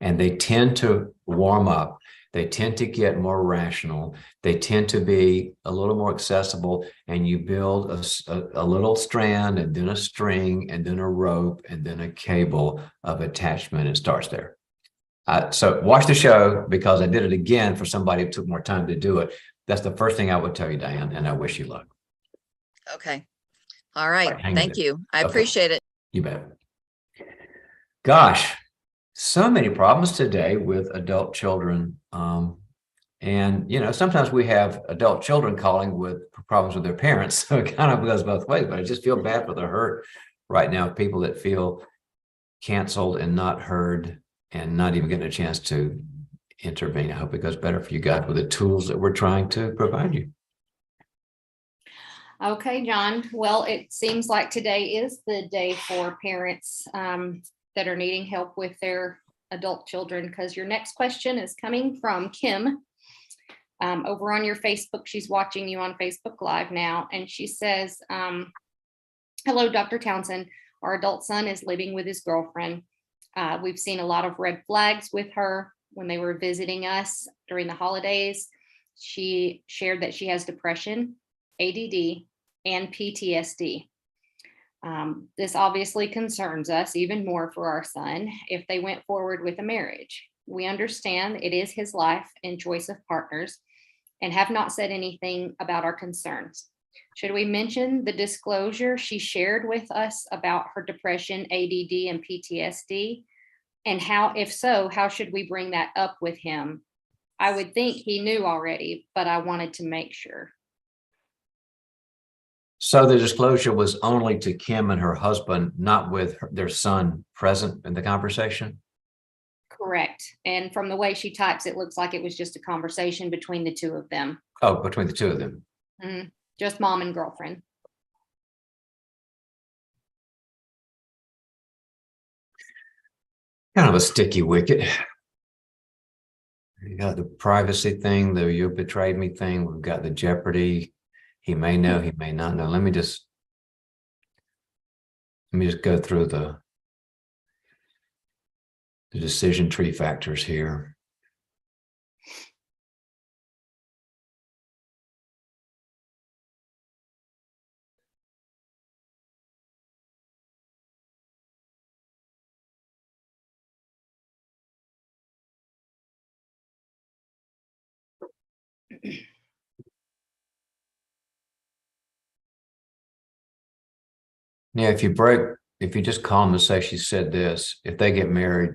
And they tend to warm up. They tend to get more rational. They tend to be a little more accessible, and you build a little strand, and then a string, and then a rope, and then a cable of attachment. It starts there. So watch the show, because I did it again for somebody who took more time to do it. That's the first thing I would tell you, Diane, and I wish you luck. Okay. All right. hang in Thank there. you. I Okay. appreciate it. You bet. Gosh, so many problems today with adult children. And, sometimes we have adult children calling with problems with their parents. So it kind of goes both ways, but I just feel bad for the hurt right now, people that feel canceled and not heard and not even getting a chance to intervene. I hope it goes better for you guys with the tools that we're trying to provide you. Okay, John. Well, it seems like today is the day for parents that are needing help with their adult children, because your next question is coming from Kim over on your Facebook. She's watching you on Facebook Live now, and she says, hello, Dr. Townsend. Our adult son is living with his girlfriend. We've seen a lot of red flags with her when they were visiting us during the holidays. She shared that she has depression, ADD, and PTSD. This obviously concerns us even more for our son if they went forward with a marriage. We understand it is his life and choice of partners, and have not said anything about our concerns. Should we mention the disclosure she shared with us about her depression, ADD, and PTSD? And how, if so, how should we bring that up with him? I would think he knew already, but I wanted to make sure. So the disclosure was only to Kim and her husband, not with their son present in the conversation? Correct. And from the way she types, it looks like it was just a conversation between the two of them. Oh, between the two of them. Just mom and girlfriend. Kind of a sticky wicket. You got the privacy thing, the you betrayed me thing. We've got the jeopardy. He may know, he may not know. Let me just go through the decision tree factors here. Yeah, if you just call them and say she said this, if they get married,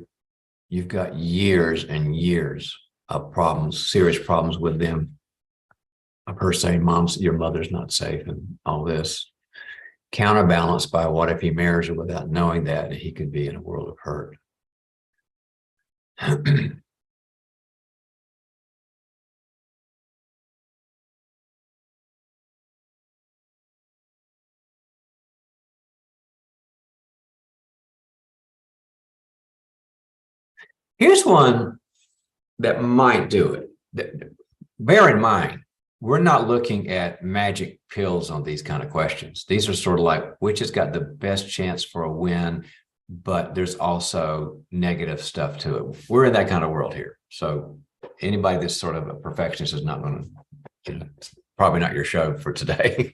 you've got years and years of problems, serious problems with them. Of her saying, your mother's not safe and all this. Counterbalanced by what if he marries her without knowing that, and he could be in a world of hurt. Here's one that might do it. Bear in mind, we're not looking at magic pills on these kind of questions. These are sort of like, which has got the best chance for a win, but there's also negative stuff to it. We're in that kind of world here. So anybody that's sort of a perfectionist is not going to, probably not your show for today.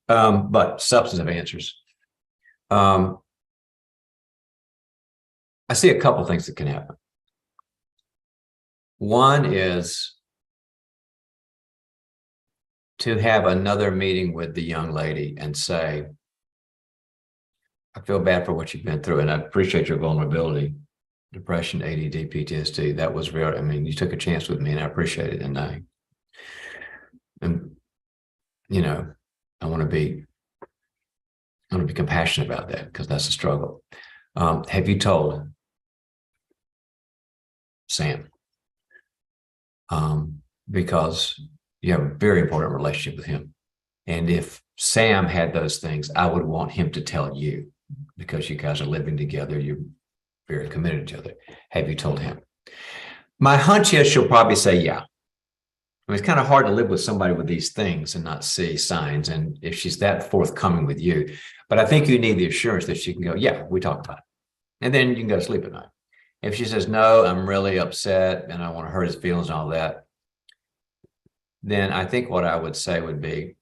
But substantive answers. I see a couple things that can happen. One is to have another meeting with the young lady and say, I feel bad for what you've been through, and I appreciate your vulnerability. Depression, ADD, PTSD, that was real. I mean, you took a chance with me and I appreciate it. And I want to be compassionate about that, because that's a struggle. Have you told Sam? Because you have a very important relationship with him. And if Sam had those things, I would want him to tell you, because you guys are living together. You're very committed to each other. Have you told him? My hunch is she'll probably say, yeah. I mean, it's kind of hard to live with somebody with these things and not see signs. And if she's that forthcoming with you, but I think you need the assurance that she can go, yeah, we talked about it. And then you can go to sleep at night. If she says, no, I'm really upset and I want to hurt his feelings and all that, then I think what I would say would be,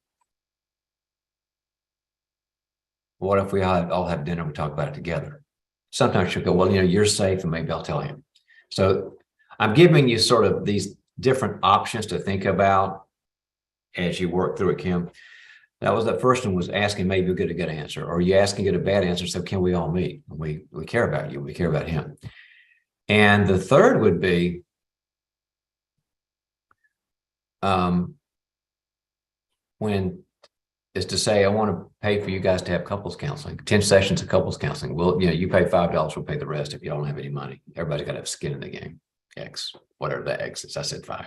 what if we all have dinner and we talk about it together? Sometimes she'll go, well, you're safe and maybe I'll tell him. So I'm giving you sort of these different options to think about as you work through it, Kim. That was the first one, was asking maybe you get a good answer, or you asking get a bad answer. So can we all meet? We care about you. We care about him. And the third would be, when is to say, I want to pay for you guys to have couples counseling, 10 sessions of couples counseling. Well, you pay $5, we'll pay the rest if you don't have any money. Everybody's got to have skin in the game. X, whatever the X is. I said 5.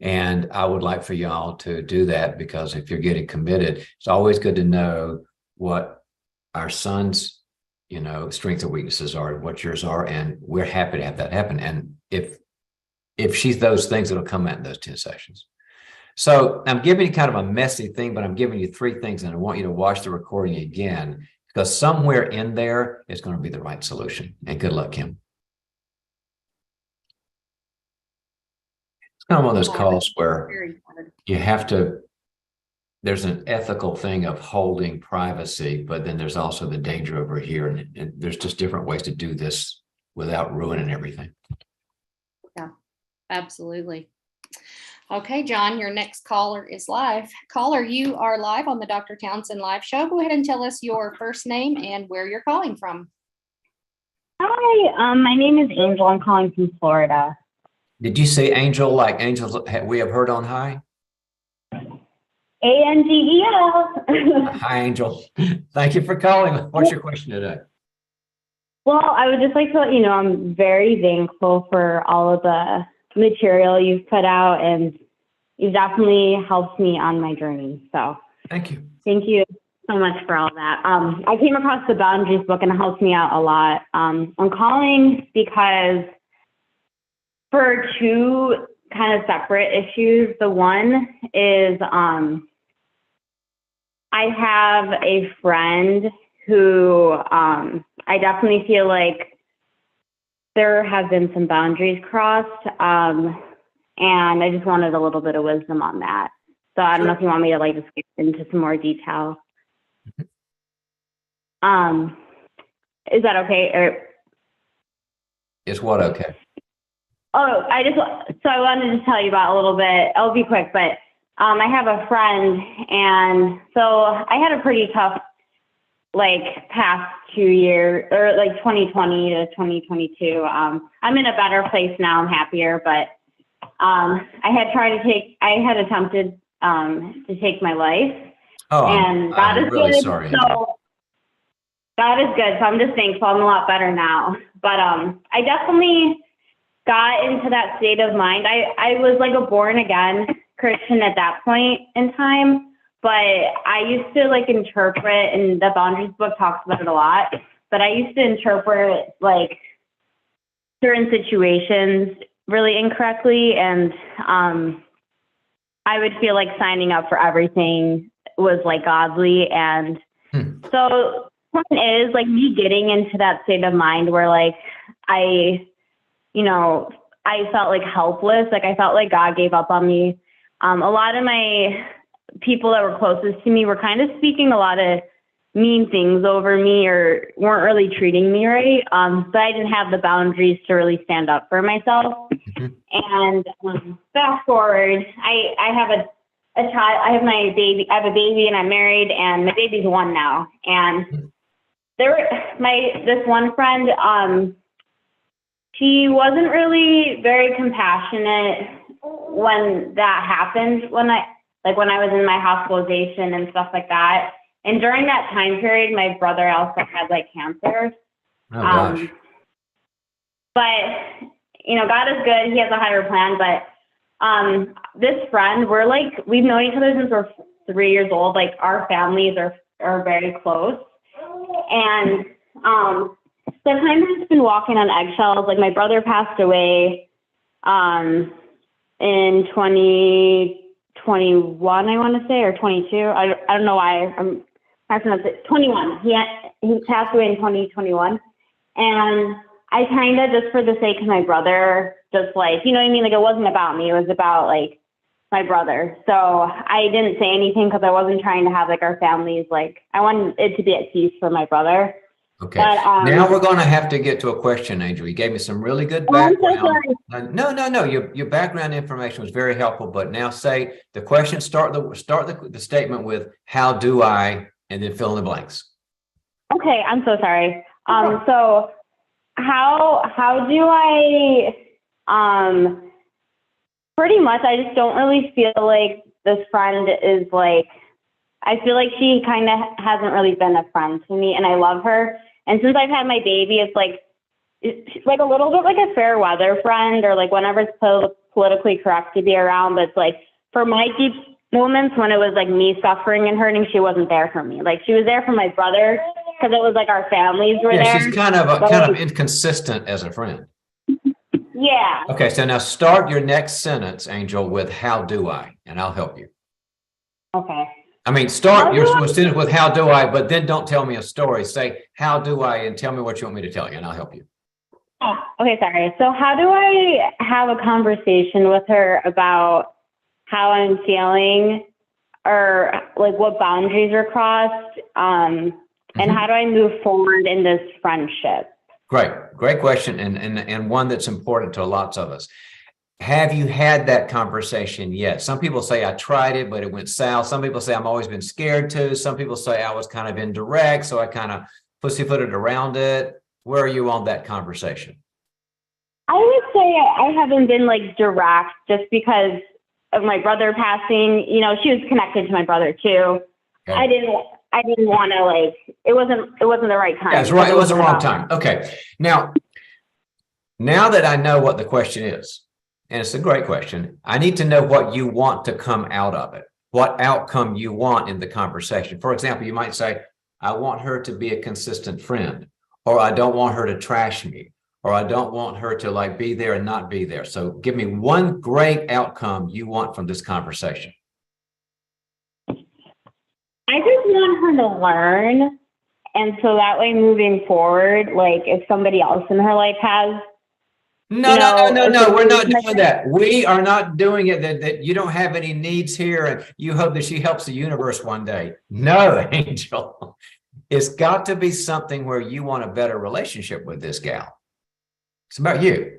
And I would like for y'all to do that, because if you're getting committed, it's always good to know what our son's, strengths and weaknesses are, what yours are, and we're happy to have that happen. And if she's those things, it'll come out in those 10 sessions. So I'm giving you kind of a messy thing, but I'm giving you 3 things, and I want you to watch the recording again, because somewhere in there is going to be the right solution. And good luck, Kim. It's kind of one of those calls where you have to, there's an ethical thing of holding privacy, but then there's also the danger over here. And there's just different ways to do this without ruining everything. Yeah, absolutely. Okay, John, your next caller is live. Caller, you are live on the Dr. Townsend live show. Go ahead and tell us your first name and where you're calling from. Hi, my name is Angel. I'm calling from Florida. Did you say angel, like angels we have heard on high? ANGEL. Hi, Angel. Thank you for calling. What's your question today? Well, I would just like to let you know I'm very thankful for all of the material you've put out, and you've definitely helped me on my journey. So Thank you. thank you so much for all that. I came across the Boundaries book, and it helped me out a lot. I'm calling because for 2 kind of separate issues. The one is I have a friend who I definitely feel like there have been some boundaries crossed, and I just wanted a little bit of wisdom on that. So I don't know if you want me to like just get into some more detail. Is that okay? Or Is what okay? oh, so I wanted to tell you about a little bit. I'll be quick, but I have a friend, and so I had a pretty tough past 2 years, or 2020 to 2022. I'm in a better place now. I'm happier, but I had attempted to take my life. Oh, and God I'm is really good. sorry. So God is good. So I'm just thankful. I'm a lot better now. But I definitely got into that state of mind. I was like a born again Christian at that point in time, but I used to interpret, and the Boundaries book talks about it a lot, but I used to interpret certain situations really incorrectly, and I would feel like signing up for everything was godly. And so one is me getting into that state of mind where I felt helpless. I felt like God gave up on me. A lot of my people that were closest to me were kind of speaking a lot of mean things over me, or weren't really treating me right. But I didn't have the boundaries to really stand up for myself. And fast forward, I have a child. I have my baby. I have a baby, and I'm married, and my baby's 1 now. And this one friend, she wasn't really very compassionate when that happened. When I was in my hospitalization and stuff like that. And during that time period, my brother also had cancer. Oh, gosh. But God is good. He has a higher plan. But this friend, we've known each other since we're 3 years old. Our families are very close. And so I've kind of just been walking on eggshells. My brother passed away in 2021, I want to say, or 22. I don't know why I'm passing up. 21. He passed away in 2021. And I kind of, just for the sake of my brother, just you know what I mean? It wasn't about me. It was about my brother. So I didn't say anything because I wasn't trying to have our families, I wanted it to be at peace for my brother. Okay. But Now we're going to have to get to a question, Angel. You gave me some really good I'm so background. sorry. No. Your background information was very helpful. But now say the question. Start the statement with "How do I?" and then fill in the blanks. Okay, I'm so sorry. So how do I pretty much I just don't really feel like this friend is like, I feel like she kind of hasn't really been a friend to me, and I love her. And since I've had my baby, it's like a little bit like a fair weather friend, or like whenever it's politically correct to be around. But it's like for my deep moments when it was like me suffering and hurting, she wasn't there for me. Like she was there for my brother because it was like our families were Yeah, there. she's kind of inconsistent as a friend. Yeah. Okay, so now start your next sentence, Angel, with "How do I?" and I'll help you. Okay. I mean, start How your do I- sentence with "How do I?" but then don't tell me a story. Say "How do I?" and tell me what you want me to tell you, and I'll help you. Oh, okay, sorry. So how do I have a conversation with her about how I'm feeling, or like what boundaries are crossed, and how do I move forward in this friendship? Great question, and one that's important to lots of us. Have you had that conversation yet? Some people say I tried it, but it went south. Some people say I've always been scared to. Some people say I was kind of indirect, so I kind of pussyfooted around it. Where are you on that conversation? I would say I haven't been like direct, just because of my brother passing. You know, she was connected to my brother too. Okay. I didn't want to, like, it wasn't the right time. That's right. It was the wrong about- time. Okay. Now that I know what the question is, and it's a great question, I need to know what you want to come out of it, what outcome you want in the conversation. For example, you might say, I want her to be a consistent friend, or I don't want her to trash me, or I don't want her to like be there and not be there. So give me one great outcome you want from this conversation. I just want her to learn. And so that way, moving forward, like if somebody else in her life has, No, we're not doing that. We are not doing it that you don't have any needs here and you hope that she helps the universe one day. No, Angel. It's got to be something where you want a better relationship with this gal. It's about you.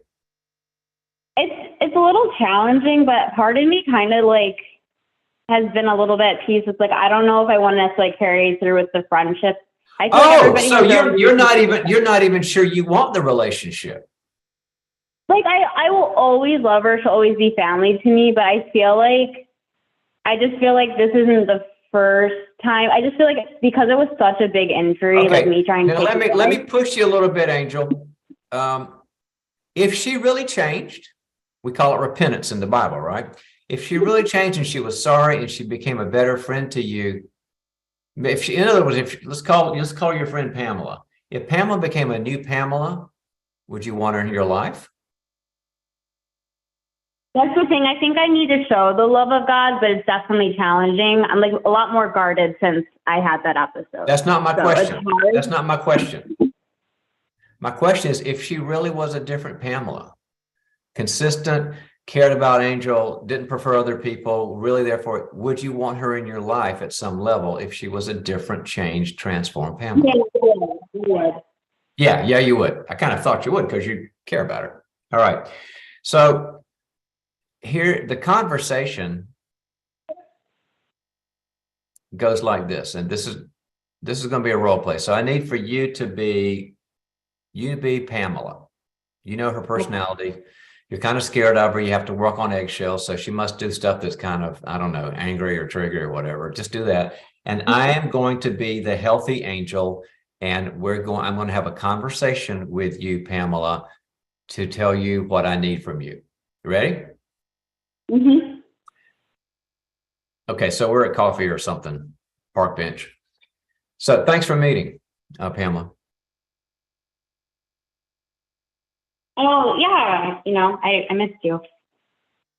It's a little challenging, but part of me kind of like has been a little bit at peace. It's like I don't know if I want to necessarily carry through with the friendship. I feel like everybody so has you're not even sure you want the relationship. Like I will always love her. She'll always be family to me. But I just feel like this isn't the first time. I just feel like because it was such a big injury, like me trying to let me push you a little bit, Angel. If she really changed, we call it repentance in the Bible, right? If she really changed and she was sorry and she became a better friend to you, in other words, let's call your friend Pamela. If Pamela became a new Pamela, would you want her in your life? That's the thing. I think I need to show the love of God, but it's definitely challenging. I'm like a lot more guarded since I had that episode. That's not my question. That's not my question. My question is, if she really was a different Pamela, consistent, cared about Angel, didn't prefer other people, really therefore, would you want her in your life at some level if she was a different, changed, transformed Pamela? Yeah, you would. Yeah, you would. I kind of thought you would because you care about her. All right. So here, the conversation goes like this, and this is going to be a role play. So I need for you to be Pamela. You know her personality. You're kind of scared of her. You have to work on eggshells. So she must do stuff that's kind of, I don't know, angry or triggery or whatever. Just do that. And I am going to be the healthy Angel. And I'm going to have a conversation with you, Pamela, to tell you what I need from you. You ready? Mm-hmm. Okay. So we're at coffee or something, park bench. So thanks for meeting, Pamela. Oh yeah, I missed you.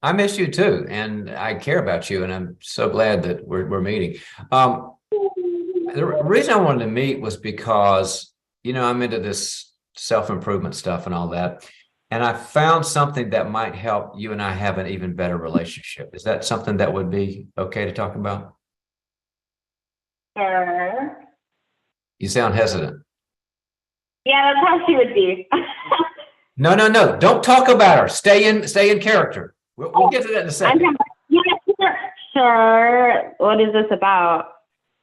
I miss you too, and I care about you, and I'm so glad that we're meeting. The reason I wanted to meet was because, I'm into this self-improvement stuff and all that, and I found something that might help you and I have an even better relationship. Is that something that would be okay to talk about? Sure. You sound hesitant. Yeah, that's how she would be. No, no, no. Don't talk about her. Stay in character. We'll get to that in a I'm second. yeah, sure. What is this about?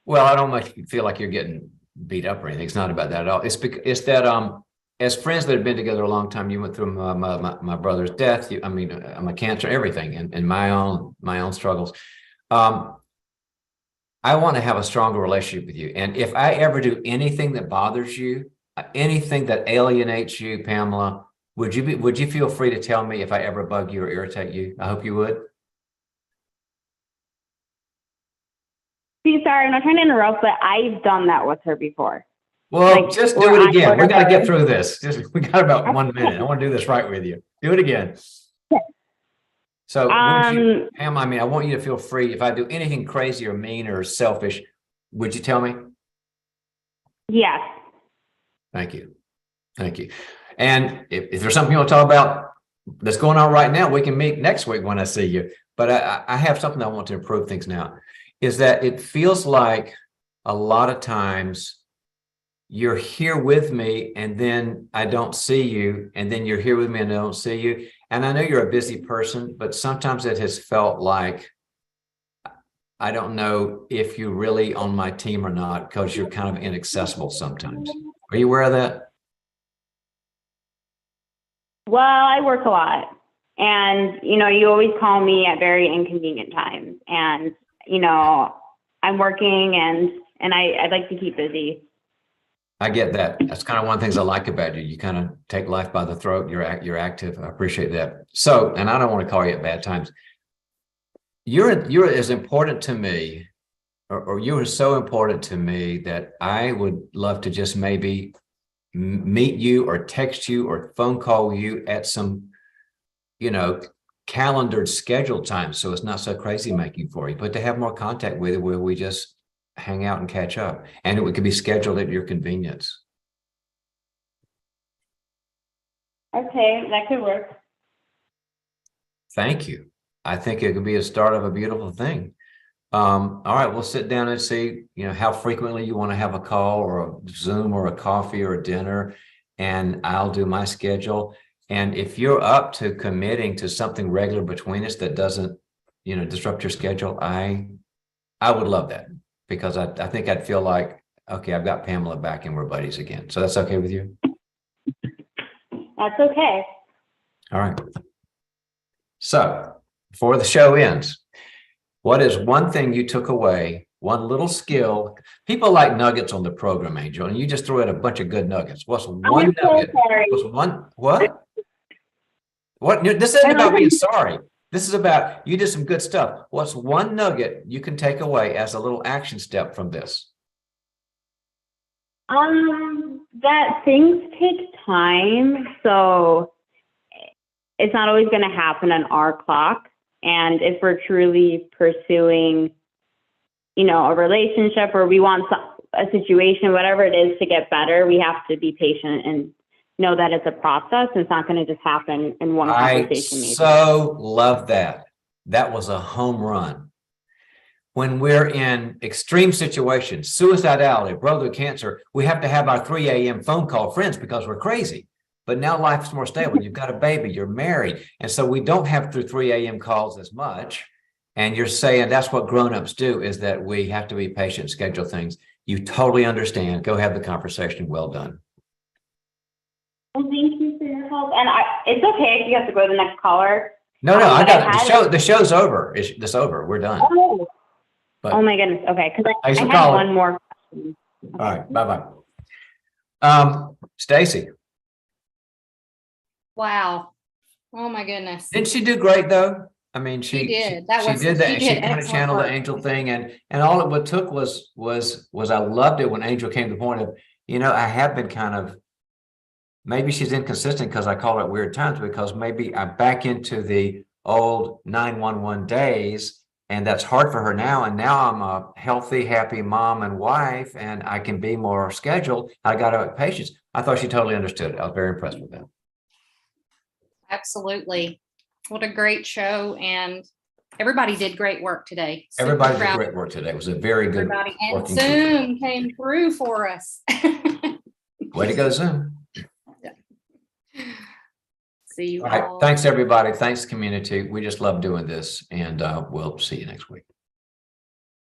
Well, I don't much feel like you're getting beat up or anything. It's not about that at all. It's that as friends that have been together a long time, you went through my brother's death. My cancer, everything, and my own struggles. I want to have a stronger relationship with you. And if I ever do anything that bothers you, anything that alienates you, Pamela, would you feel free to tell me if I ever bug you or irritate you? I hope you would. See, sorry, I'm not trying to interrupt, but I've done that with her before. Well, Like, just or do it I again. We ordered got to her- get through this. We got about 1 minute. I want to do this right with you. Do it again. So, Pam, I want you to feel free. If I do anything crazy or mean or selfish, would you tell me? Yes. Thank you. Thank you. And if there's something you want to talk about that's going on right now, we can meet next week when I see you. But I have something I want to improve things now, is that it feels like a lot of times you're here with me and then I don't see you, and then you're here with me and I don't see you. And I know you're a busy person, but sometimes it has felt like I don't know if you're really on my team or not, because you're kind of inaccessible sometimes. Are you aware of that? Well, I work a lot, and you always call me at very inconvenient times, and I'm working, and I'd like to keep busy. I get that. That's kind of one of the things I like about you. You kind of take life by the throat. You're active. I appreciate that. So, and I don't want to call you at bad times. You're as important to me, or you are so important to me that I would love to just maybe meet you or text you or phone call you at some, calendared scheduled time. So it's not so crazy making for you, but to have more contact with you where we just hang out and catch up, and it could be scheduled at your convenience. Okay, that could work. Thank you. I think it could be a start of a beautiful thing. All right, we'll sit down and see, how frequently you want to have a call or a Zoom or a coffee or a dinner, and I'll do my schedule. And if you're up to committing to something regular between us that doesn't, disrupt your schedule, I would love that, because I think I'd feel like, okay, I've got Pamela back and we're buddies again. So that's okay with you? That's okay. All right. So before the show ends, what is one thing you took away, one little skill? People like nuggets on the program, Angel, and you just threw out a bunch of good nuggets. What's one I'm so nugget? sorry. What? This isn't about being sorry. This is about, you did some good stuff. What's one nugget you can take away as a little action step from this? That things take time, so it's not always going to happen on our clock. And if we're truly pursuing, a relationship, or we want a situation, whatever it is, to get better, we have to be patient and know that it's a process. It's not going to just happen in one conversation. I so love that. That was a home run. When we're in extreme situations, suicidality, brother cancer, we have to have our 3 a.m. phone call friends because we're crazy. But now life's more stable. You've got a baby, you're married. And so we don't have through 3 a.m. calls as much. And you're saying that's what grownups do, is that we have to be patient, schedule things. You totally understand. Go have the conversation. Well done. Well, thank you for your help. And it's okay if you have to go to the next caller. No, I got it. The show's over. It's over. We're done. Oh, But oh my goodness. Okay. Because I thanks for had calling. one more question. All right. Bye-bye. Stacy, Wow. Oh my goodness. didn't she do great though? I mean, She did. She did that. And she kind of excellent channeled the work. angel thing, and all it took was I loved it when Angel came to the point of, I have been kind of, maybe she's inconsistent because I call it weird times, because maybe I'm back into the old 911 days, and that's hard for her now. And now I'm a healthy, happy mom and wife, and I can be more scheduled. I got to have patience. I thought she totally understood it. I was very impressed with that. Absolutely. What a great show. And everybody did great work today. Super Everybody did proud great work today. It was a very good Everybody. And working team. Zoom came through for us. Way to go, Zoom. See you All right. all. Thanks, everybody. Thanks, community. We just love doing this, and we'll see you next week.